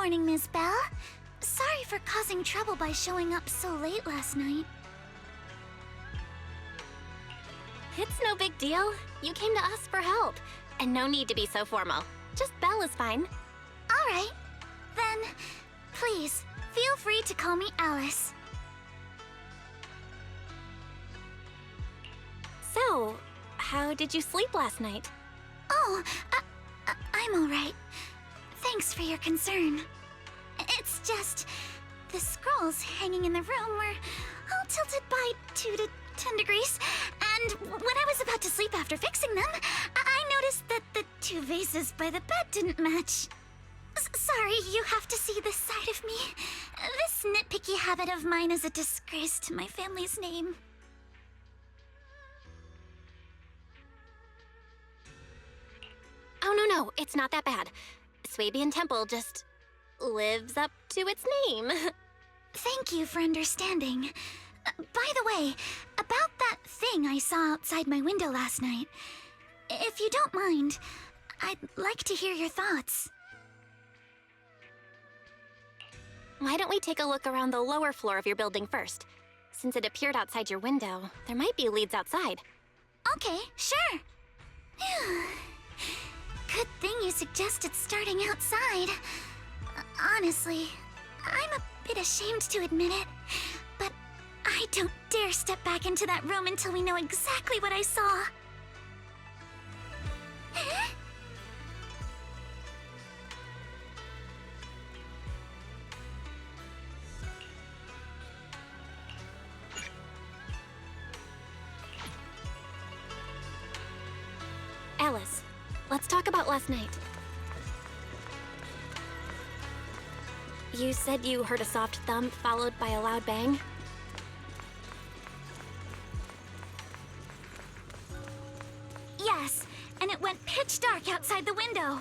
morning, Miss Bell. Sorry for causing trouble by showing up so late last night. It's no big deal. You came to us for help. And no need to be so formal. Just Belle is fine. Alright. Then, please, feel free to call me Alice. So, how did you sleep last night? Oh, I'm alright. Thanks for your concern. It's just, the scrolls hanging in the room were all tilted by 2 to 10 degrees, and when I was about to sleep after fixing them, I noticed that the 2 vases by the bed didn't match. Sorry, you have to see this side of me. This nitpicky habit of mine is a disgrace to my family's name. Oh, no, it's not that bad. Swabian Temple just lives up to its name. Thank you for understanding. By the way, about that thing I saw outside my window last night, if you don't mind, I'd like to hear your thoughts. Why don't we take a look around the lower floor of your building first? Since it appeared outside your window, there might be leads outside. Okay, sure. Good thing you suggested starting outside. Honestly, I'm a bit ashamed to admit it, but I don't dare step back into that room until we know exactly what I saw. Alice, let's talk about last night. You said you heard a soft thump followed by a loud bang? Yes, and it went pitch dark outside the window.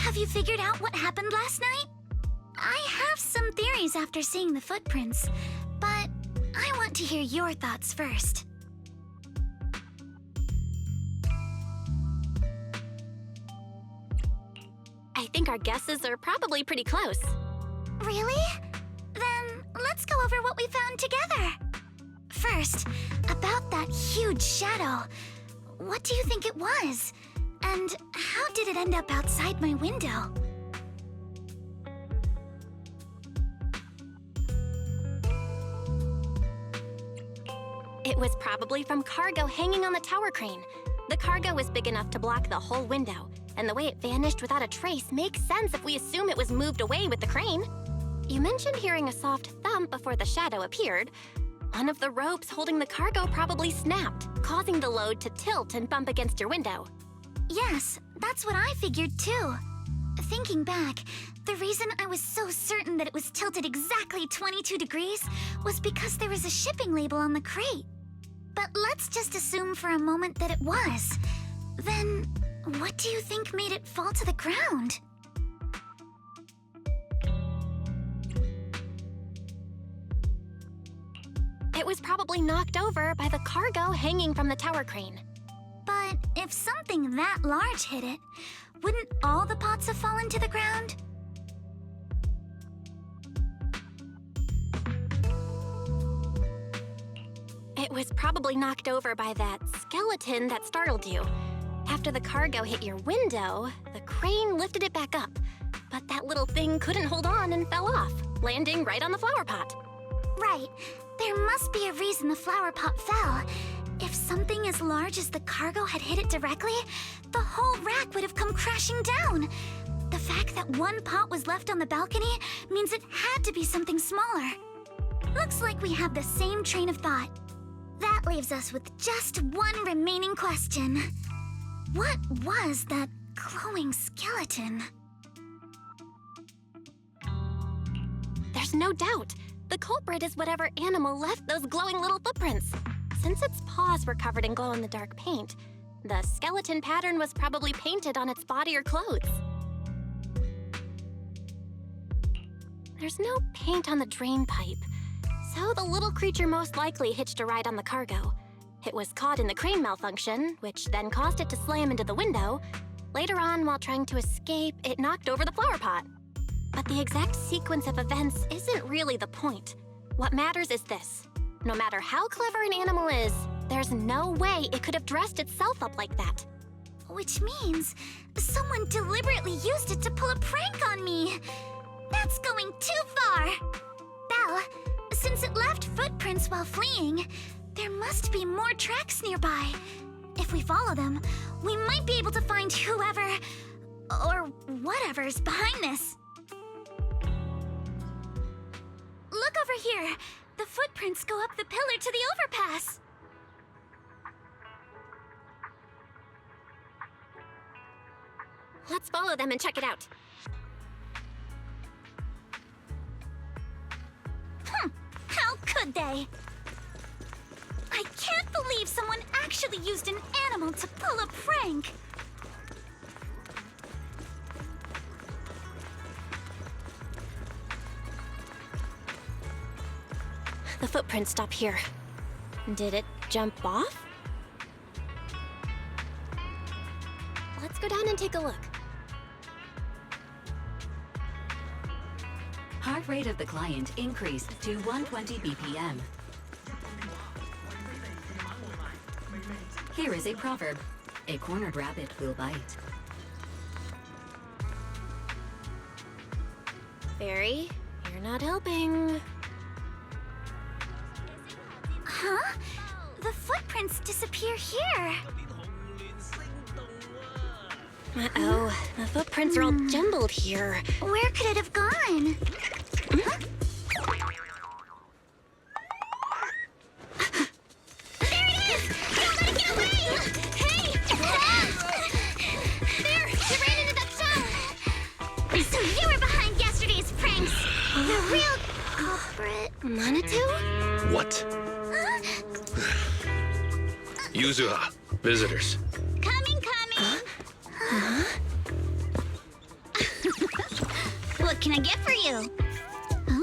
Have you figured out what happened last night? I have some theories after seeing the footprints, but I want to hear your thoughts first. I think our guesses are probably pretty close. Really? Then let's go over what we found together. First, about that huge shadow. What do you think it was? And how did it end up outside my window? It was probably from cargo hanging on the tower crane. The cargo was big enough to block the whole window, and the way it vanished without a trace makes sense if we assume it was moved away with the crane. You mentioned hearing a soft thump before the shadow appeared. One of the ropes holding the cargo probably snapped, causing the load to tilt and bump against your window. Yes, that's what I figured too. Thinking back, the reason I was so certain that it was tilted exactly 22 degrees was because there was a shipping label on the crate. But let's just assume for a moment that it was. Then, what do you think made it fall to the ground? It was probably knocked over by the cargo hanging from the tower crane. But if something that large hit it, wouldn't all the pots have fallen to the ground? It was probably knocked over by that skeleton that startled you. After the cargo hit your window, the crane lifted it back up. But that little thing couldn't hold on and fell off, landing right on the flower pot. Right. There must be a reason the flower pot fell. If something as large as the cargo had hit it directly, the whole rack would have come crashing down. The fact that one pot was left on the balcony means it had to be something smaller. Looks like we have the same train of thought. That leaves us with just one remaining question. What was that glowing skeleton? There's no doubt. The culprit is whatever animal left those glowing little footprints. Since its paws were covered in glow-in-the-dark paint, the skeleton pattern was probably painted on its body or clothes. There's no paint on the drain pipe, so the little creature most likely hitched a ride on the cargo. It was caught in the crane malfunction, which then caused it to slam into the window. Later on, while trying to escape, it knocked over the flower pot. But the exact sequence of events isn't really the point. What matters is this. No matter how clever an animal is, there's no way it could have dressed itself up like that. Which means someone deliberately used it to pull a prank on me. That's going too far. Belle, since it left footprints while fleeing, there must be more tracks nearby. If we follow them, we might be able to find whoever or whatever's behind this. Look over here. The footprints go up the pillar to the overpass. Let's follow them and check it out. How could they? I can't believe someone actually used an animal to pull a prank. The footprints stop here. Did it jump off? Let's go down and take a look. Heart rate of the client increased to 120 BPM. Here is a proverb. A cornered rabbit will bite. Fairy, you're not helping. Huh? The footprints disappear here. Uh-oh, the footprints are all jumbled here. Where could it have gone? Huh? There it is! Don't let it get away! Hey! There! You ran into that shell! So you were behind yesterday's pranks! The real culprit... Manitou? What? Yuzuha, visitors. Coming! What can I get for you? Huh?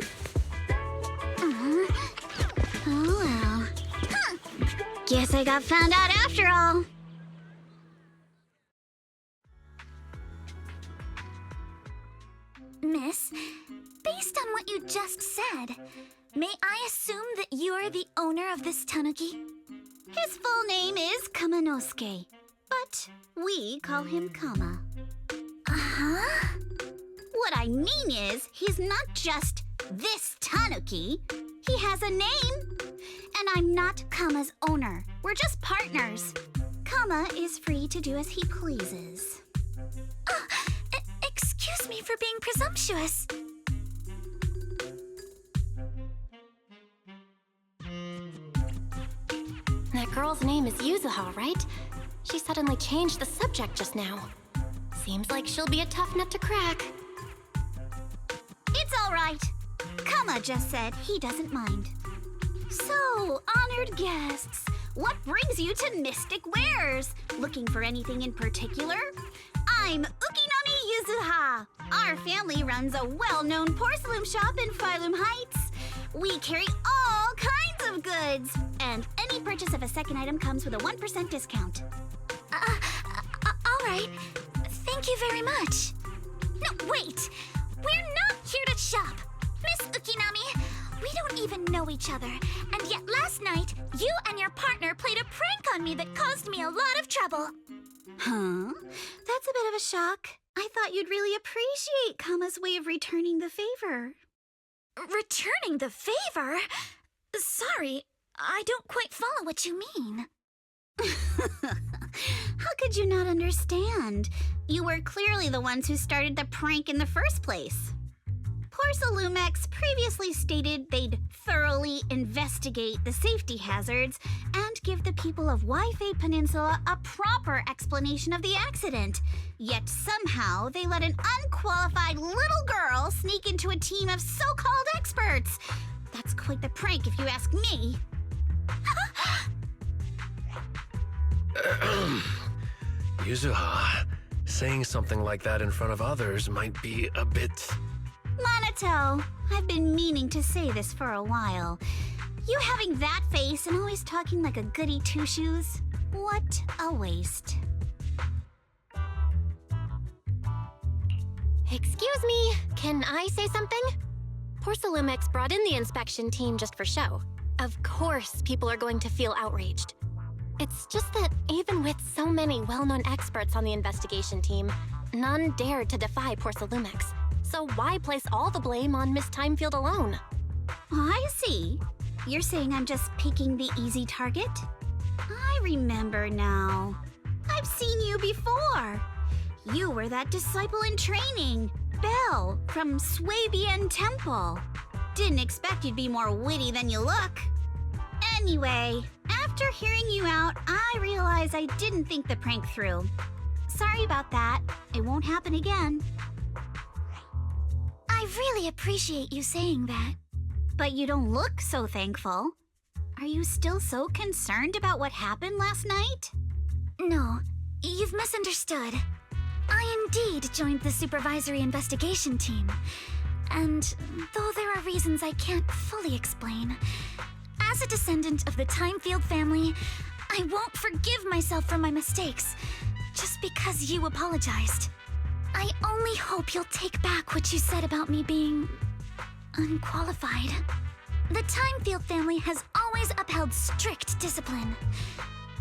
Oh well. Huh. Guess I got found out after all. Miss, based on what you just said, may I assume that you're the owner of this tanuki? His full name is Kamanosuke, but we call him Kama. Uh-huh. What I mean is, he's not just this tanuki. He has a name. And I'm not Kama's owner. We're just partners. Kama is free to do as he pleases. Excuse me for being presumptuous. That girl's name is Yuzuha, right? She suddenly changed the subject just now. Seems like she'll be a tough nut to crack. It's all right. Kama just said he doesn't mind. So, honored guests, what brings you to Mystic Wares? Looking for anything in particular? I'm Ukinami Yuzuha. Our family runs a well-known porcelain shop in Phylum Heights. We carry all kinds of goods, and any purchase of a second item comes with a 1% discount. All right. Thank you very much. No, wait. We're not here to shop. Miss Ukinami, we don't even know each other, and yet last night, you and your partner played a prank on me that caused me a lot of trouble. Huh? That's a bit of a shock. I thought you'd really appreciate Kama's way of returning the favor. Returning the favor? Sorry, I don't quite follow what you mean. How could you not understand? You were clearly the ones who started the prank in the first place. Porcelumex previously stated they'd thoroughly investigate the safety hazards and give the people of Waifei Peninsula a proper explanation of the accident. Yet somehow they let an unqualified little girl sneak into a team of so-called experts. That's quite the prank if you ask me. Yuzuha, saying something like that in front of others might be a bit... Monato, I've been meaning to say this for a while. You having that face and always talking like a goody two-shoes? What a waste. Excuse me, can I say something? Porcelumex brought in the inspection team just for show. Of course, people are going to feel outraged. It's just that even with so many well-known experts on the investigation team, none dared to defy Porcelumex. So why place all the blame on Miss Timefield alone? I see. You're saying I'm just picking the easy target? I remember now. I've seen you before. You were that disciple in training, Belle, from Swabian Temple. Didn't expect you'd be more witty than you look. Anyway, after hearing you out, I realized I didn't think the prank through. Sorry about that. It won't happen again. I really appreciate you saying that. But you don't look so thankful. Are you still so concerned about what happened last night? No, you've misunderstood. I indeed joined the supervisory investigation team. And though there are reasons I can't fully explain, as a descendant of the Timefield family, I won't forgive myself for my mistakes just because you apologized. I only hope you'll take back what you said about me being unqualified. The Timefield family has always upheld strict discipline.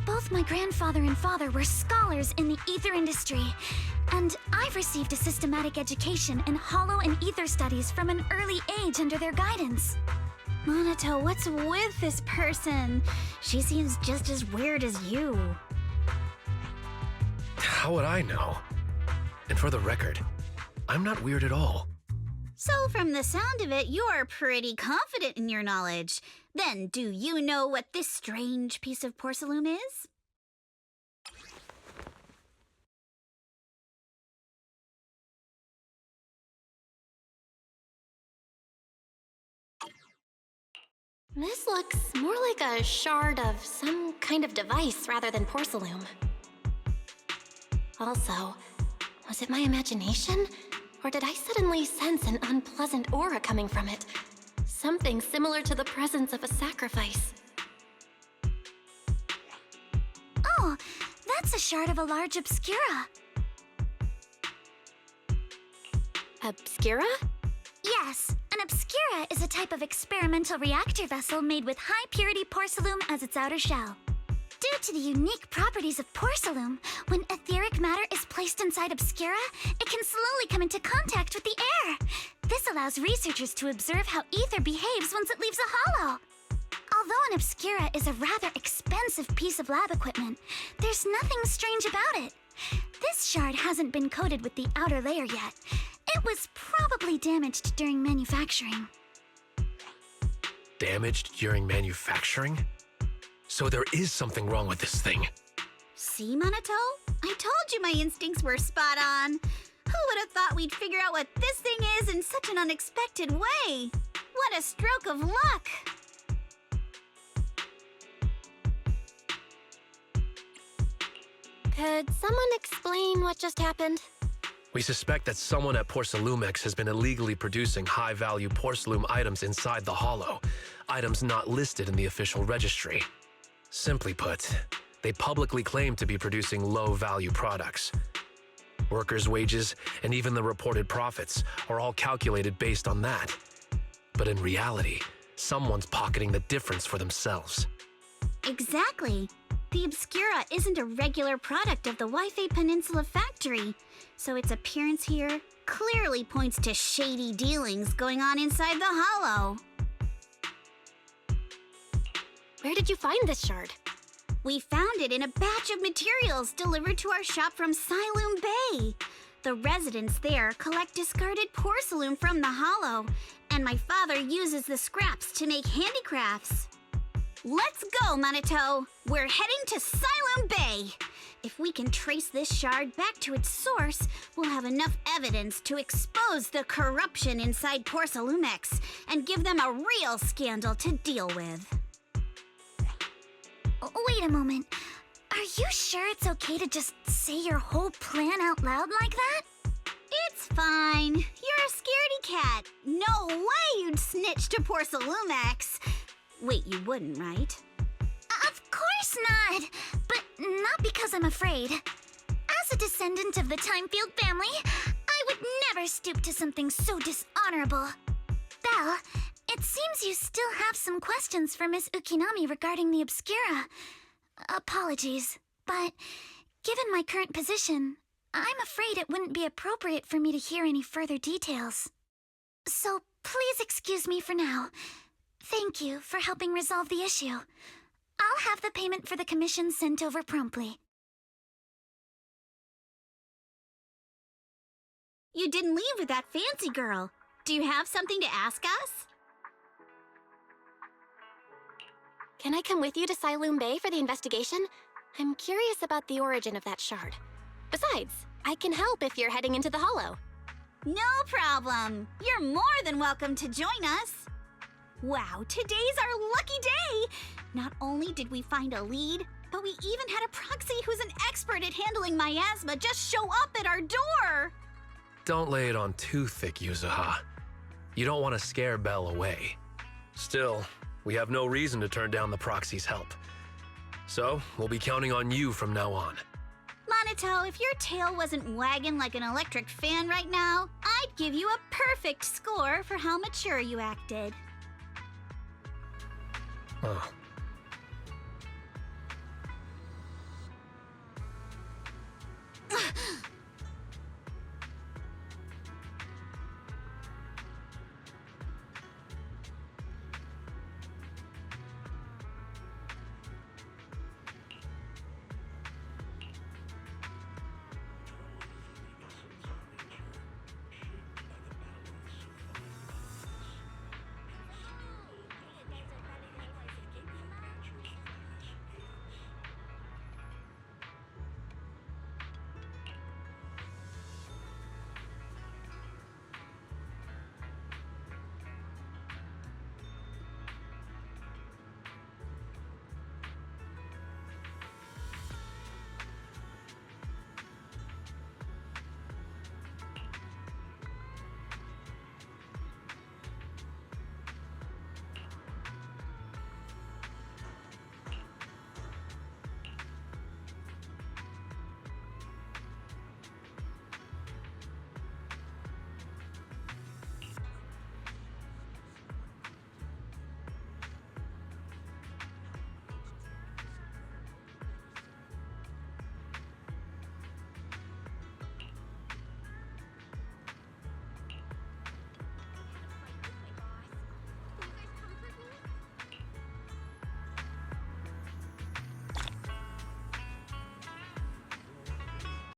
Both my grandfather and father were scholars in the ether industry, and I've received a systematic education in hollow and ether studies from an early age under their guidance. Monato, what's with this person? She seems just as weird as you. How would I know? And for the record, I'm not weird at all. So from the sound of it, you're pretty confident in your knowledge. Then do you know what this strange piece of porcelain is? This looks more like a shard of some kind of device rather than porcelain. Also, was it my imagination? Or did I suddenly sense an unpleasant aura coming from it? Something similar to the presence of a sacrifice. Oh, that's a shard of a large obscura. Obscura? Yes, an obscura is a type of experimental reactor vessel made with high-purity porcelain as its outer shell. Due to the unique properties of porcelain, when etheric matter is placed inside obscura, it can slowly come into contact with the air. This allows researchers to observe how ether behaves once it leaves a hollow. Although an obscura is a rather expensive piece of lab equipment, there's nothing strange about it. This shard hasn't been coated with the outer layer yet. It was probably damaged during manufacturing. Damaged during manufacturing? So there is something wrong with this thing. See, Minato? I told you my instincts were spot on. Who would have thought we'd figure out what this thing is in such an unexpected way? What a stroke of luck! Could someone explain what just happened? We suspect that someone at Porcelumex has been illegally producing high-value porcelain items inside the hollow, items not listed in the official registry. Simply put, they publicly claim to be producing low-value products. Workers' wages and even the reported profits are all calculated based on that. But in reality, someone's pocketing the difference for themselves. Exactly. The Obscura isn't a regular product of the Wi-Fi Peninsula factory, so its appearance here clearly points to shady dealings going on inside the hollow. Where did you find this shard? We found it in a batch of materials delivered to our shop from Siloam Bay. The residents there collect discarded porcelain from the hollow, and my father uses the scraps to make handicrafts. Let's go, Minato! We're heading to Siloam Bay! If we can trace this shard back to its source, we'll have enough evidence to expose the corruption inside Porcelumex and give them a real scandal to deal with. Wait a moment. Are you sure it's okay to just say your whole plan out loud like that? It's fine. You're a scaredy cat. No way you'd snitch to Porcelumex. Wait, you wouldn't, right? Of course not! But not because I'm afraid. As a descendant of the Timefield family, I would never stoop to something so dishonorable. Belle, it seems you still have some questions for Miss Ukinami regarding the Obscura. Apologies, but given my current position, I'm afraid it wouldn't be appropriate for me to hear any further details. So please excuse me for now. Thank you for helping resolve the issue. I'll have the payment for the commission sent over promptly. You didn't leave with that fancy girl. Do you have something to ask us? Can I come with you to Siloam Bay for the investigation? I'm curious about the origin of that shard. Besides, I can help if you're heading into the hollow. No problem. You're more than welcome to join us. Wow, today's our lucky day! Not only did we find a lead, but we even had a proxy who's an expert at handling miasma just show up at our door! Don't lay it on too thick, Yuzuha. You don't want to scare Belle away. Still, we have no reason to turn down the proxy's help. So, we'll be counting on you from now on. Minato, if your tail wasn't wagging like an electric fan right now, I'd give you a perfect score for how mature you acted. Oh.